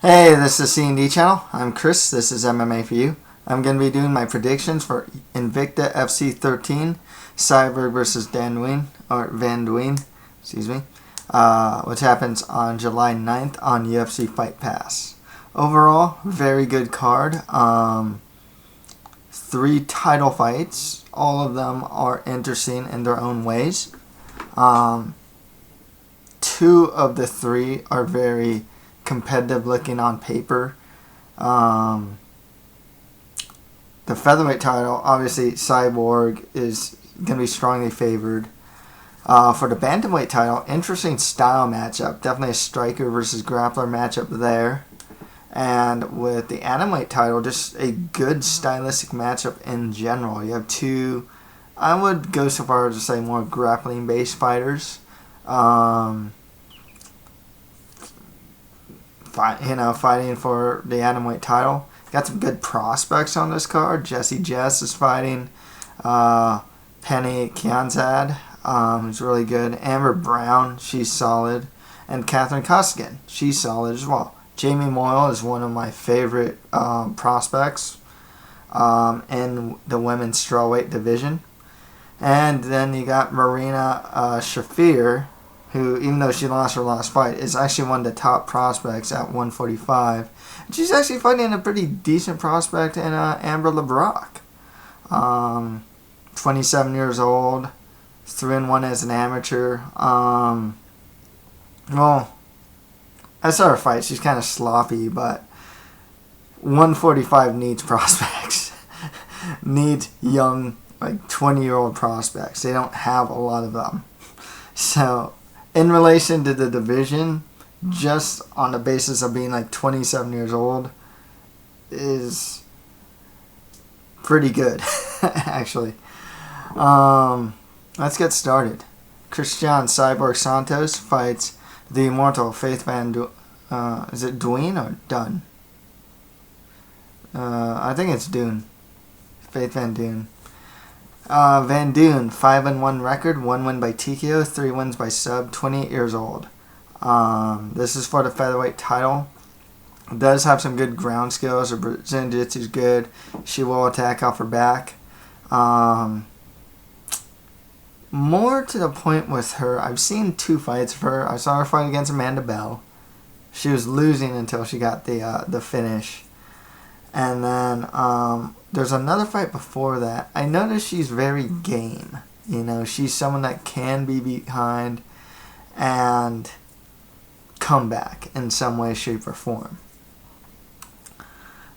Hey, this is C&D channel. I'm Chris. This is MMA for you. I'm going to be doing my predictions for Invicta FC 13, Cyborg versus Van Duin, which happens on July 9th on UFC Fight Pass. Overall, very good card. 3 title fights. All of them are interesting in their own ways. 2 of the 3 are very competitive looking on paper. The featherweight title, obviously Cyborg is going to be strongly favored. For the bantamweight title, interesting style matchup. Definitely a striker versus grappler matchup there. And with the atomweight title, just a good stylistic matchup in general. You have 2, I would go so far as to say, more grappling based fighters. Fighting for the atomweight title. Got some good prospects on this card. Jessie Jess is fighting. Pannie Kianzad, who's really good. Amber Brown, she's solid. And Costigan, she's solid as well. Jamie Moyle is one of my favorite prospects in the women's strawweight division. And then you got Marina Shafir, who, even though she lost her last fight, is actually one of the top prospects at 145. And she's actually fighting a pretty decent prospect in Amber LeBrock. 27 years old, 3-1 as an amateur. Well, I saw her fight. She's kind of sloppy, but 145 needs prospects. Needs young, 20-year-old prospects. They don't have a lot of them. So, in relation to the division, just on the basis of being 27 years old, is pretty good, actually. Let's get started. Cristiane Cyborg Santos fights the immortal Faith Van is it Duin or Dun? I think it's Dune. Faith Van Duin. Van Duin, 5-1 record, 1 win by TKO, 3 wins by sub, 28 years old. This is for the featherweight title. Does have some good ground skills. Her Brazilian Jiu-Jitsu is good. She will attack off her back. More to the point with her, I've seen 2 fights of her. I saw her fight against Amanda Bell. She was losing until she got the finish. And then there's another fight before that. I noticed she's very game. She's someone that can be behind and come back in some way, shape, or form.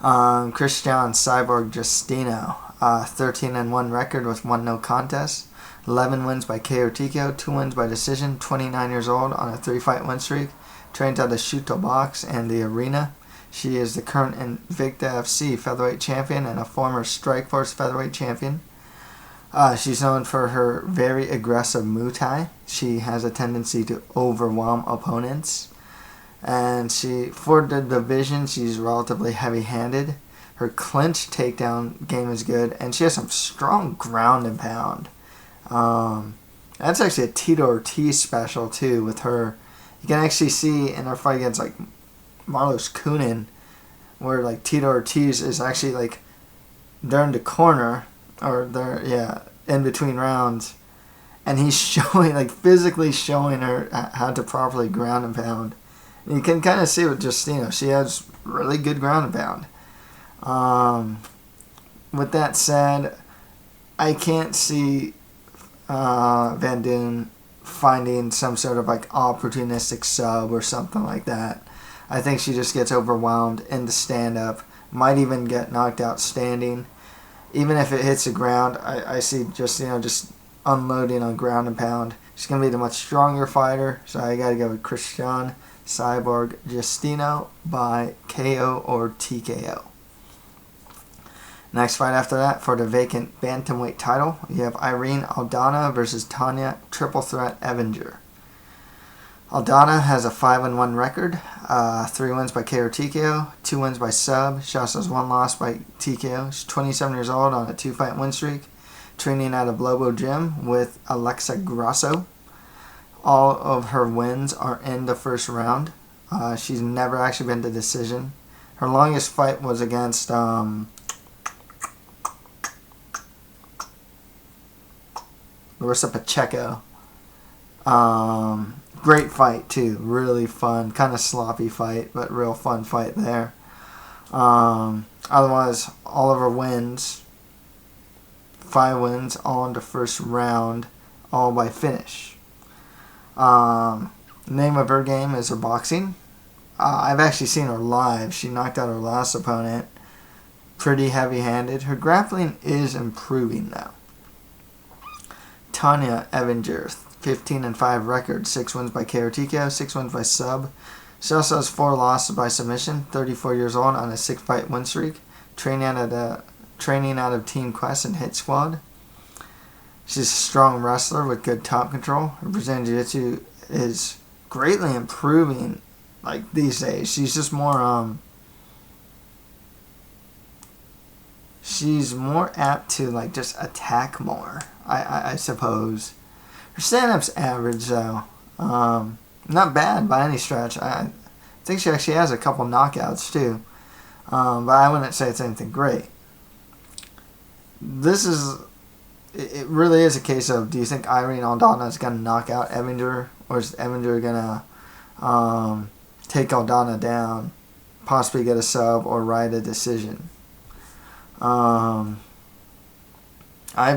Cristiane Cyborg Justino, 13-1 record with 1 no contest. 11 wins by KO or TKO, 2 wins by decision. 29 years old on a 3-fight win streak. Trains at the Shuto Box and the Arena. She is the current Invicta FC featherweight champion and a former Strikeforce featherweight champion. She's known for her very aggressive Muay Thai. She has a tendency to overwhelm opponents. And for the division, she's relatively heavy-handed. Her clinch takedown game is good. And she has some strong ground and pound. That's actually a Tito Ortiz special, too, with her. You can actually see in her fight against, Marlos Kunin, where Tito Ortiz is actually they're in the corner, or they're in between rounds, and he's showing physically showing her how to properly ground and pound. And you can kind of see with Justino, she has really good ground and pound. With that said, I can't see Van Duin finding some sort of opportunistic sub or something like that. I think she just gets overwhelmed in the stand-up. Might even get knocked out standing. Even if it hits the ground, I see just unloading on ground and pound. She's going to be the much stronger fighter, so I got to go with Cristiane Cyborg Justino by KO or TKO. Next fight after that, for the vacant bantamweight title, you have Irene Aldana versus Tonya Triple Threat Evinger. Aldana has a 5-1 record, 3 wins by KO or TKO, 2 wins by sub. She also has 1 loss by TKO. She's 27 years old on a 2-fight win streak, training at a Lobo gym with Alexa Grasso. All of her wins are in the first round. She's never actually been to decision. Her longest fight was against Larissa Pacheco. Great fight too, really fun, kind of sloppy fight, but real fun fight there. Otherwise, all of her wins, 5 wins, all in the first round, all by finish. Name of her game is her boxing. I've actually seen her live. She knocked out her last opponent. Pretty heavy-handed. Her grappling is improving though. Tonya Evinger, 15-5 record, 6 wins by KO TKO, 6 wins by sub. She also has 4 losses by submission. 34 years old on a 6-fight win streak. Training out of Team Quest and Hit Squad. She's a strong wrestler with good top control. Her Brazilian Jiu-Jitsu is greatly improving. Like these days, she's just more she's more apt to like just attack more. I suppose. Her stand-up's average though. Not bad by any stretch. I think she actually has a couple knockouts too. But I wouldn't say it's anything great. It really is a case of, do you think Irene Aldana is going to knock out Evinger, or is Evinger going to take Aldana down, possibly get a sub, or ride a decision? I've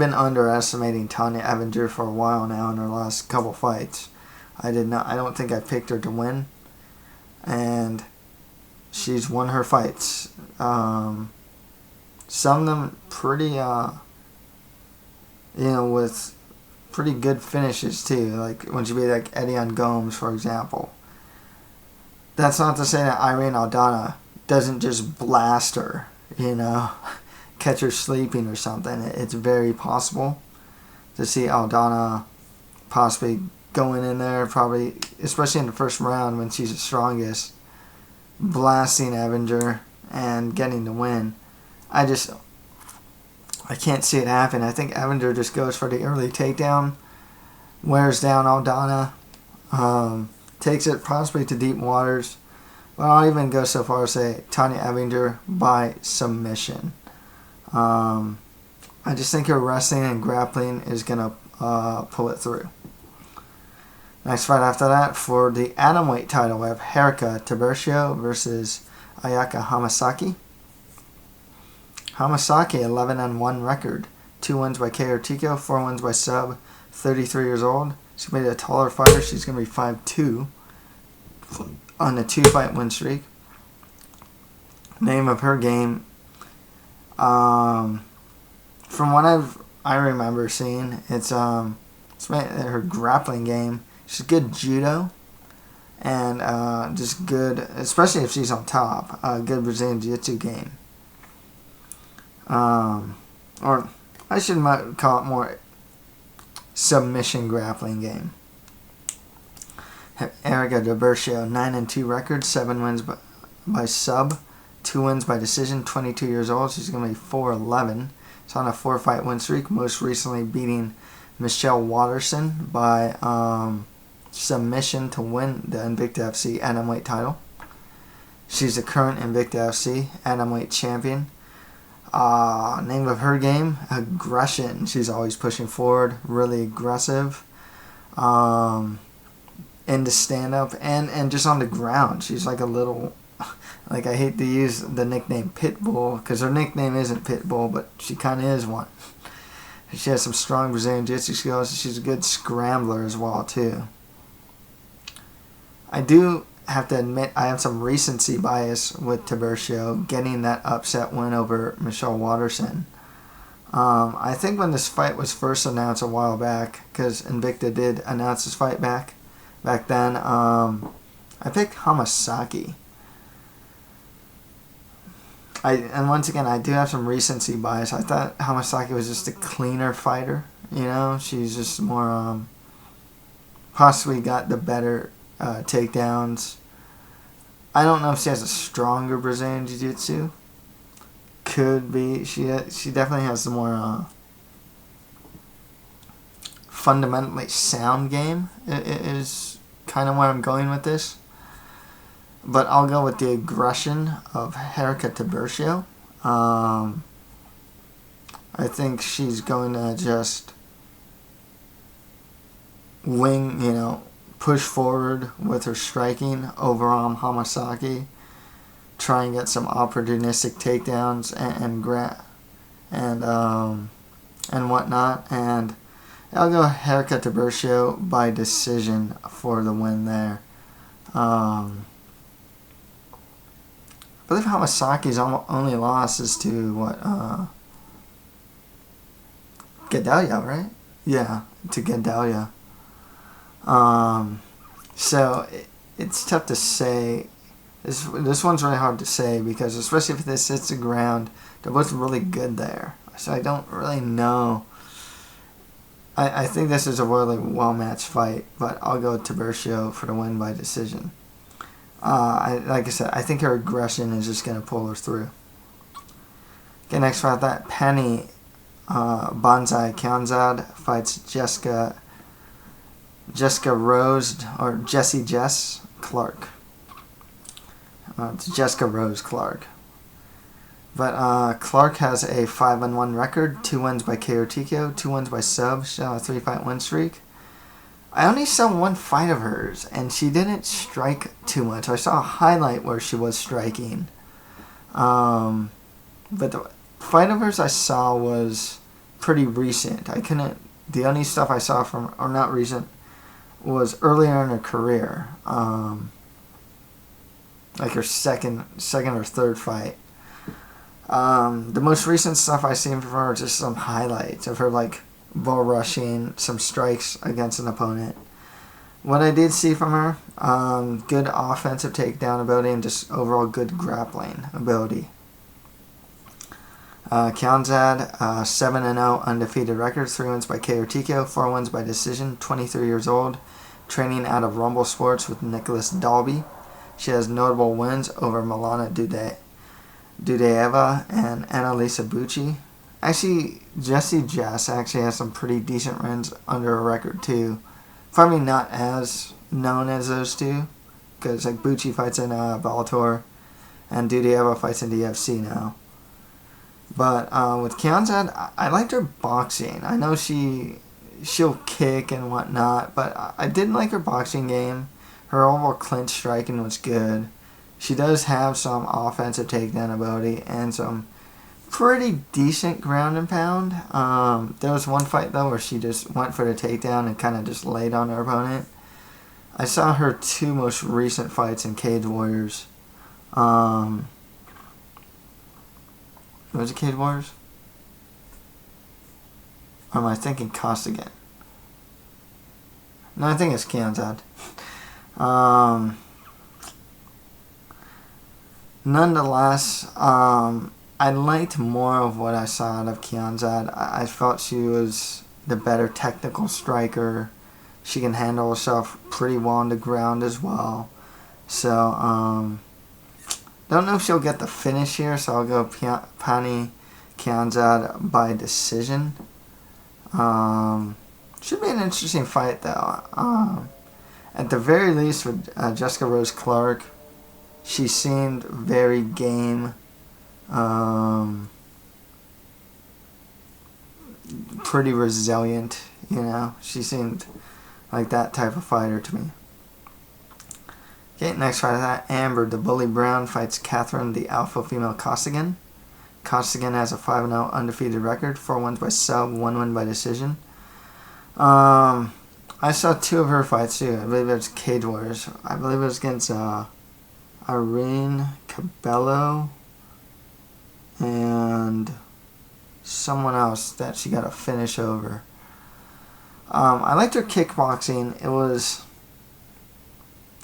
been underestimating Tonya Evinger for a while now in her last couple fights. I don't think I picked her to win, and she's won her fights. Some of them pretty, with pretty good finishes too. Like when she beat like Edion Gomes, for example. That's not to say that Irene Aldana doesn't just blast her, catch her sleeping or something. It's very possible to see Aldana possibly going in there, probably, especially in the first round when she's the strongest, blasting Evinger and getting the win. I can't see it happen. I think Evinger just goes for the early takedown, wears down Aldana, takes it possibly to deep waters. But I'll even go so far as say Tonya Evinger by submission. I just think her wrestling and grappling is going to pull it through. Next fight after that, for the atomweight title, we have Herica Tiburcio versus Ayaka Hamasaki. Hamasaki, 11-1 record, 2 wins by KO TKO, 4 wins by sub, 33 years old. She's going to be a taller fighter. She's going to be 5'2", on a 2-fight win streak. Name of her game, from what I remember seeing, it's her grappling game. She's good judo, and just good, especially if she's on top, good Brazilian Jiu-Jitsu game. Or I should call it more submission grappling game. Herica Tiburcio, 9-2 record, 7 wins by sub, 2 wins by decision, 22 years old. She's going to be 4'11". She's on a 4-fight win streak, most recently beating Michelle Watterson by submission to win the Invicta FC atomweight title. She's the current Invicta FC atomweight champion. Name of her game, aggression. She's always pushing forward, really aggressive. Into stand-up and just on the ground. She's like a little, like I hate to use the nickname Pitbull, because her nickname isn't Pitbull, but she kind of is one. She has some strong Brazilian Jiu-Jitsu skills. She's a good scrambler as well, too. I do have to admit I have some recency bias with Tiburcio getting that upset win over Michelle Watterson. I think when this fight was first announced a while back, because Invicta did announce this fight back then, I picked Hamasaki. And once again, I do have some recency bias. I thought Hamasaki was just a cleaner fighter. She's just more, possibly got the better takedowns. I don't know if she has a stronger Brazilian Jiu-Jitsu. Could be. She definitely has the more fundamentally sound game. It is kind of where I'm going with this. But I'll go with the aggression of Herica Tiburcio. I think she's going to just push forward with her striking over Hamasaki, try and get some opportunistic takedowns and whatnot. And I'll go Herica Tiburcio by decision for the win there. I believe Hamasaki's only loss is to Gedalia, right? Yeah, to Gedalia. So it's tough to say. This one's really hard to say because especially if this hits the ground, they're both really good there. So I don't really know. I think this is a really well-matched fight, but I'll go with Tiburcio for the win by decision. Like I said, I think her aggression is just going to pull her through. Okay, next fight, that Pannie Banzai Kianzad fights Jessica Rose, or Jess Clark. It's Jessica Rose Clark. But Clark has a 5-1 record, 2 wins by KO TKO, 2 wins by sub. She's on a 3-fight win streak. I only saw one fight of hers, and she didn't strike too much. I saw a highlight where she was striking. But the fight of hers I saw was pretty recent. The only stuff I saw from, or not recent, was earlier in her career. Like her second or third fight. The most recent stuff I've seen from her is just some highlights of her bull rushing, some strikes against an opponent. What I did see from her, good offensive takedown ability and just overall good grappling ability. Kianzad, 7-0 undefeated record, 3 wins by KO TKO, 4 wins by decision, 23 years old, training out of Rumble Sports with Nicholas Dalby. She has notable wins over Milana Dudaeva and Annalisa Bucci. Actually, Jessie Jess actually has some pretty decent wins under her record too. Probably not as known as those two, because Bucci fights in Bellator and Dudaeva fights in the UFC now. But with Kianzad, I liked her boxing. I know she'll kick and whatnot, but I did like her boxing game. Her overall clinch striking was good. She does have some offensive takedown ability and some pretty decent ground and pound. There was one fight though where she just went for the takedown and kind of just laid on her opponent. I saw her 2 most recent fights in Cage Warriors. Was it Cage Warriors? Or am I thinking Costigan? No, I think it's Kianzad. Nonetheless, I liked more of what I saw out of Kianzad. I felt she was the better technical striker. She can handle herself pretty well on the ground as well. So, don't know if she'll get the finish here, so I'll go Pannie Kianzad by decision. Should be an interesting fight though. At the very least with Jessica Rose Clark, she seemed very game. Pretty resilient, She seemed like that type of fighter to me. Okay, next fight of that, Amber the Bully Brown fights Catherine the Alpha Female Costigan. Costigan has a 5-0 undefeated record, 4 wins by sub, 1 win by decision. I saw 2 of her fights too. I believe it was Cage Warriors. I believe it was against Irene Cabello and someone else that she got a finish over. I liked her kickboxing. It was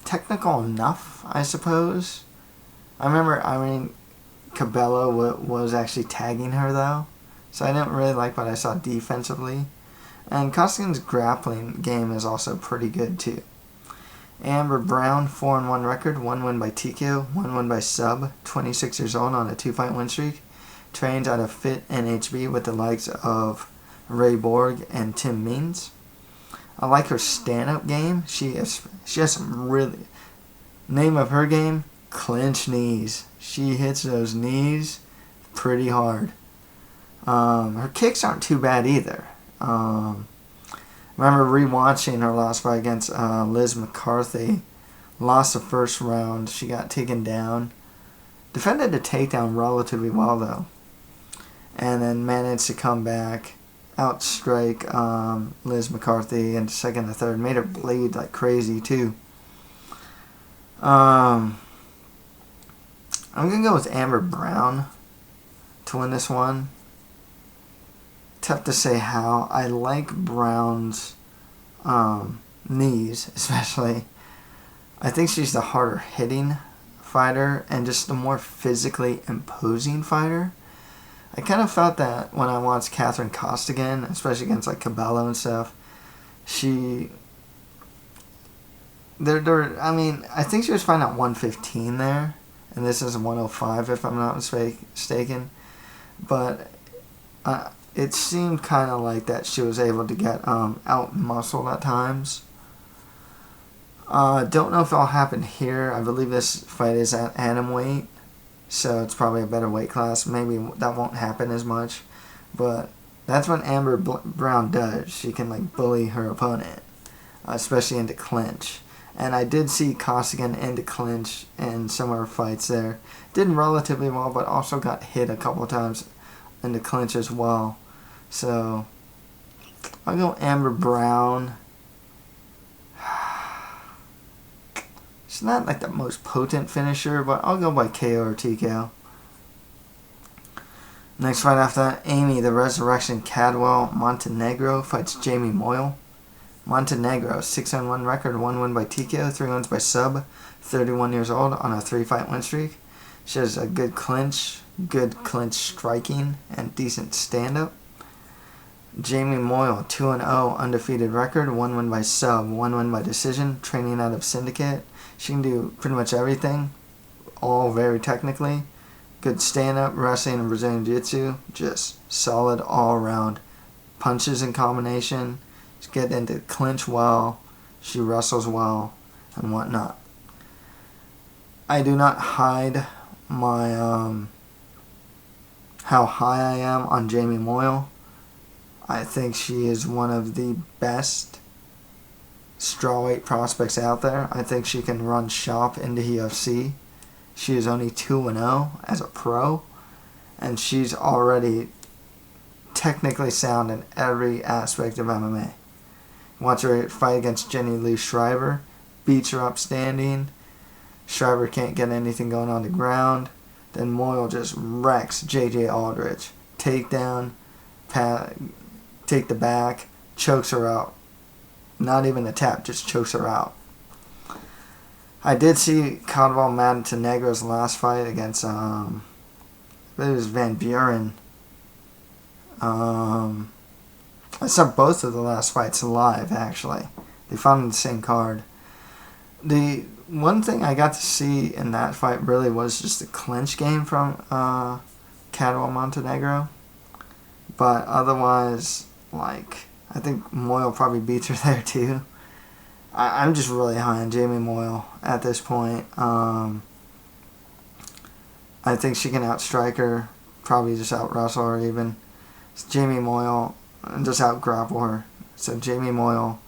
technical enough, I suppose. I remember Irene Cabello was actually tagging her though, so I didn't really like what I saw defensively. And Costigan's grappling game is also pretty good too. Amber Brown, 4-1 record, 1 win by TKO, 1 win by sub, 26 years old on a 2-fight win streak. Trains out of Fit NHB with the likes of Ray Borg and Tim Means. I like her stand-up game. She has some really, Name of her game, clinch knees. She hits those knees pretty hard. Her kicks aren't too bad either. Remember rewatching her last fight against Liz McCarthy. Lost the first round. She got taken down. Defended the takedown relatively well though. And then managed to come back, outstrike Liz McCarthy in the second and third. Made her bleed like crazy too. I'm going to go with Amber Brown to win this one. Tough to say how. I like Brown's knees, especially. I think she's the harder hitting fighter and just the more physically imposing fighter. I kind of felt that when I watched Catherine Costigan, especially against like Cabello and stuff. I think she was fighting at 115 there, and this is 105 if I'm not mistaken. But it seemed kind of like that she was able to get out-muscled at times. Don't know if it'll happen here. I believe this fight is at atomweight, so it's probably a better weight class. Maybe that won't happen as much, but that's what Amber Brown does. She can like bully her opponent, especially into clinch. And I did see Costigan into clinch in some of her fights there. Did relatively well, but also got hit a couple of times into clinch as well. So, I'll go Amber Brown. She's not like the most potent finisher, but I'll go by KO or TKO. Next fight after that, Amy the Resurrection Cadwell Montenegro fights Jamie Moyle. Montenegro, 6-1 record, 1 win by TKO, 3 wins by sub, 31 years old on a 3-fight win streak. She has a good clinch striking, and decent stand-up. Jamie Moyle, 2-0 undefeated record, 1 win by sub, 1 win by decision, training out of Syndicate. She can do pretty much everything, all very technically. Good stand-up, wrestling, and Brazilian Jiu-Jitsu. Just solid all around. Punches in combination. She gets into clinch well. She wrestles well, and whatnot. I do not hide my how high I am on Jamie Moyle. I think she is one of the best strawweight prospects out there. I think she can run shop into UFC. She is only 2-0 as a pro, and she's already technically sound in every aspect of MMA. Watch her fight against Jenny Lee Shriver, beats her up standing. Shriver can't get anything going on the ground. Then Moyle just wrecks JJ Aldrich. Takedown, take the back, chokes her out. Not even a tap, just chokes her out. I did see Cadwell Montenegro's last fight against, I believe it was Van Buren. I saw both of the last fights live, actually. They fought on the same card. The one thing I got to see in that fight really was just the clinch game from Cadwell Montenegro. But otherwise, I think Moyle probably beats her there too. I'm just really high on Jamie Moyle at this point. I think she can outstrike her, probably just out-wrestle her even. It's Jamie Moyle, and just out-grapple her. So Jamie Moyle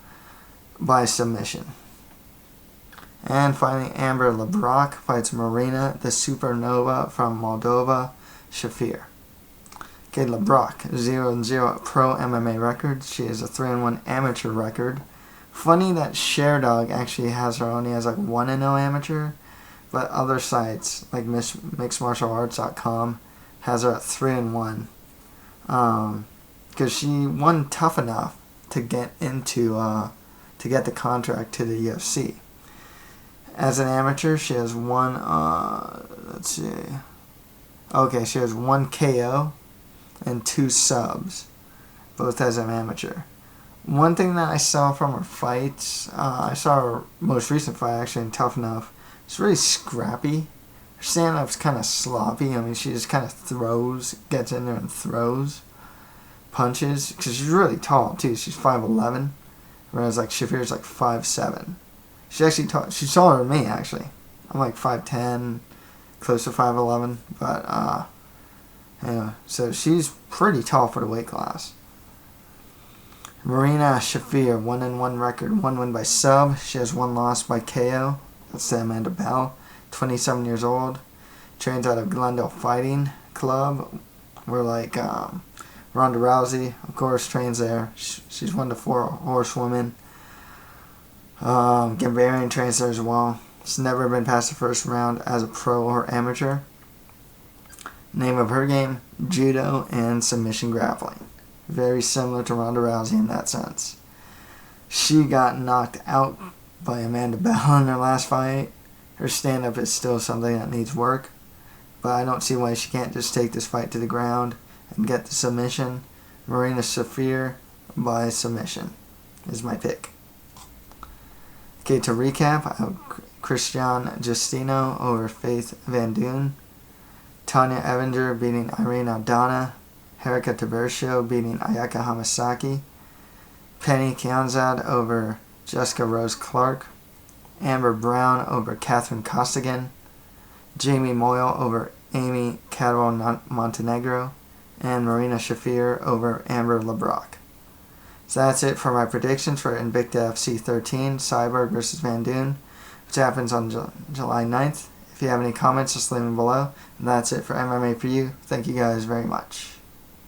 by submission. And finally, Amber LeBrock fights Marina, the Supernova from Moldova, Shafir. Okay, LeBrock, 0-0 pro MMA record. She has a 3-1 amateur record. Funny that Sherdog actually has her only as 1-0 amateur, but other sites like mixedmartialarts.com has her at 3-1. Because she won tough enough to get into to get the contract to the UFC. As an amateur, she has one. Let's see. Okay, she has 1 KO and 2 subs, both as an amateur. One thing that I saw from her fights, I saw her most recent fight actually in Tough Enough. It's really scrappy. Her stand-up's kind of sloppy. I mean, she just kind of throws, gets in there and throws punches. Because she's really tall, too. She's 5'11", whereas Shafir's 5'7". She's taller than me, actually. I'm like 5'10", close to 5'11", but yeah, so she's pretty tall for the weight class. Marina Shafir, 1-1 record, 1 win by sub. She has 1 loss by KO. That's to Amanda Bell, 27 years old. Trains out of Glendale Fighting Club, where like Ronda Rousey, of course, trains there. She's 1 to 4 horsewoman. Gambarian trains there as well. She's never been past the first round as a pro or amateur. Name of her game, judo and submission grappling. Very similar to Ronda Rousey in that sense. She got knocked out by Amanda Bell in her last fight. Her stand-up is still something that needs work, but I don't see why she can't just take this fight to the ground and get the submission. Marina Shafir by submission is my pick. Okay, to recap, I have Cristiane Justino over Faith Van Duin. Tonya Evinger beating Irene Aldana. Herica Tiburcio beating Ayaka Hamasaki. Pannie Kianzad over Jessica Rose Clark. Amber Brown over Catherine Costigan. Jamie Moyle over Amy Cadwell Montenegro. And Marina Shafir over Amber LeBrock. So that's it for my predictions for Invicta FC 13, Cyborg versus Van Duin, which happens on July 9th. If you have any comments, just leave them below. And that's it for MMA for you. Thank you guys very much.